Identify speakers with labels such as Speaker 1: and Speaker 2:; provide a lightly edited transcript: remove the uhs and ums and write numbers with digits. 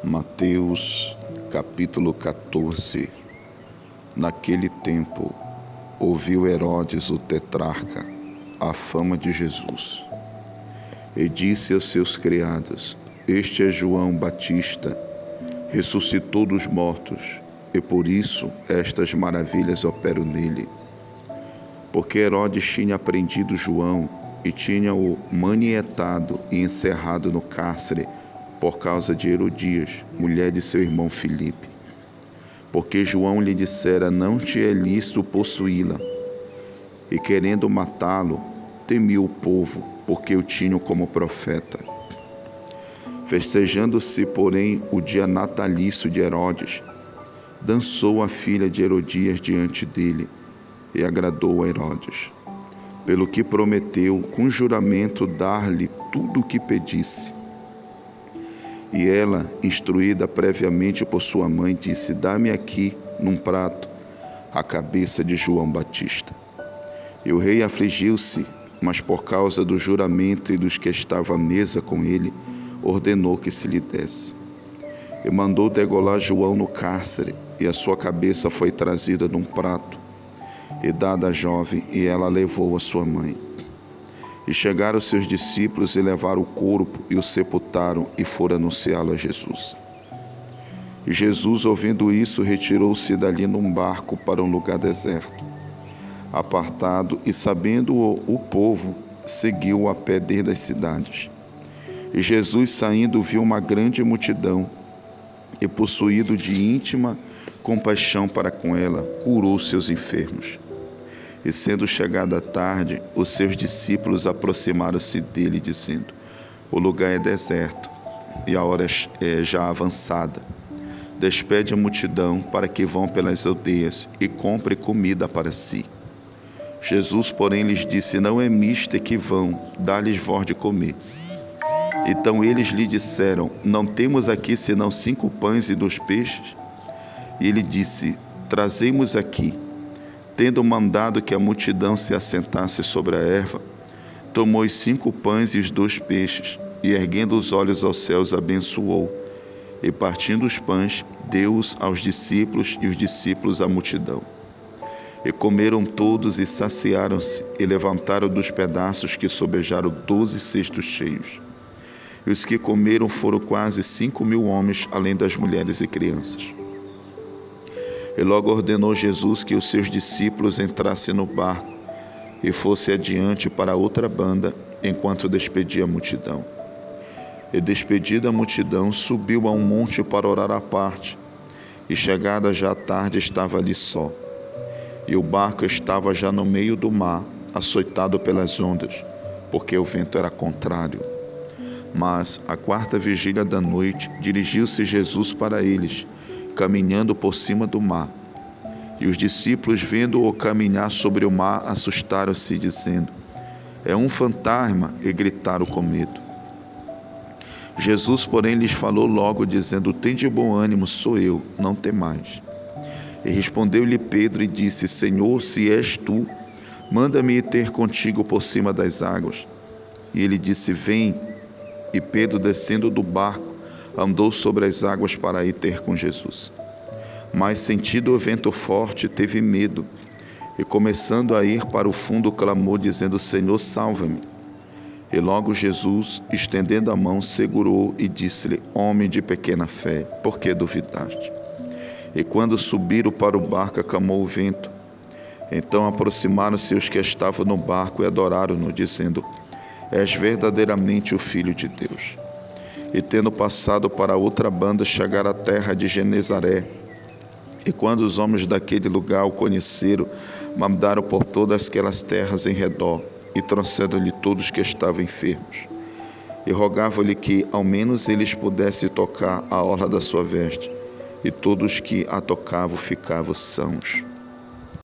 Speaker 1: Mateus capítulo 14. Naquele tempo, ouviu Herodes o tetrarca a fama de Jesus, e disse aos seus criados: Este é João Batista, ressuscitou dos mortos, e por isso estas maravilhas operam nele. Porque Herodes tinha prendido João e tinha-o manietado e encerrado no cárcere por causa de Herodias, mulher de seu irmão Filipe. Porque João lhe dissera: não te é lícito possuí-la. E querendo matá-lo, temiu o povo, porque o tinham como profeta. Festejando-se, porém, o dia natalício de Herodes, dançou a filha de Herodias diante dele, e agradou a Herodes, pelo que prometeu com juramento dar-lhe tudo o que pedisse. E ela, instruída previamente por sua mãe, disse: dá-me aqui, num prato, a cabeça de João Batista. E o rei afligiu-se, mas por causa do juramento e dos que estavam à mesa com ele, ordenou que se lhe desse. E mandou degolar João no cárcere, e a sua cabeça foi trazida num prato, e dada à jovem, e ela levou a sua mãe. E chegaram seus discípulos e levaram o corpo e o sepultaram e foram anunciá-lo a Jesus. E Jesus, ouvindo isso, retirou-se dali num barco para um lugar deserto, apartado, e sabendo-o o povo, seguiu-o a pé desde as cidades. E Jesus, saindo, viu uma grande multidão, e possuído de íntima compaixão para com ela, curou seus enfermos. E sendo chegada a tarde, os seus discípulos aproximaram-se dele, dizendo: o lugar é deserto, e a hora é já avançada. Despede a multidão para que vão pelas aldeias e compre comida para si. Jesus, porém, lhes disse: não é mister que vão, dá-lhes vós de comer. Então eles lhe disseram: não temos aqui senão 5 pães e 2 peixes? E ele disse: trazei-mos aqui. Tendo mandado que a multidão se assentasse sobre a erva, tomou os 5 pães e os 2 peixes, e erguendo os olhos aos céus, abençoou, e partindo os pães, deu-os aos discípulos, e os discípulos à multidão. E comeram todos e saciaram-se, e levantaram dos pedaços que sobejaram 12 cestos cheios. E os que comeram foram quase 5.000 homens, além das mulheres e crianças. E logo ordenou Jesus que os seus discípulos entrassem no barco e fosse adiante para outra banda, enquanto despedia a multidão. E despedida a multidão, subiu a um monte para orar à parte, e chegada já a tarde, estava ali só. E o barco estava já no meio do mar, açoitado pelas ondas, porque o vento era contrário. Mas, à 4ª vigília da noite, dirigiu-se Jesus para eles, caminhando por cima do mar. E os discípulos, vendo-o caminhar sobre o mar, assustaram-se, dizendo: é um fantasma, e gritaram com medo. Jesus, porém, lhes falou logo, dizendo: tende bom ânimo, sou eu, não temais. E respondeu-lhe Pedro e disse: Senhor, se és tu, manda-me ir ter contigo por cima das águas. E ele disse: vem. E Pedro, descendo do barco, andou sobre as águas para ir ter com Jesus. Mas, sentindo o vento forte, teve medo, e começando a ir para o fundo, clamou, dizendo: Senhor, salva-me. E logo Jesus, estendendo a mão, segurou e disse-lhe: homem de pequena fé, por que duvidaste? E quando subiram para o barco, acalmou o vento. Então aproximaram-se os que estavam no barco e adoraram-no, dizendo: és verdadeiramente o Filho de Deus. E tendo passado para outra banda, chegaram à terra de Genezaré. E quando os homens daquele lugar o conheceram, mandaram por todas aquelas terras em redor, e trouxeram-lhe todos que estavam enfermos. E rogavam-lhe que, ao menos, eles pudessem tocar a orla da sua veste. E todos que a tocavam ficavam sãos.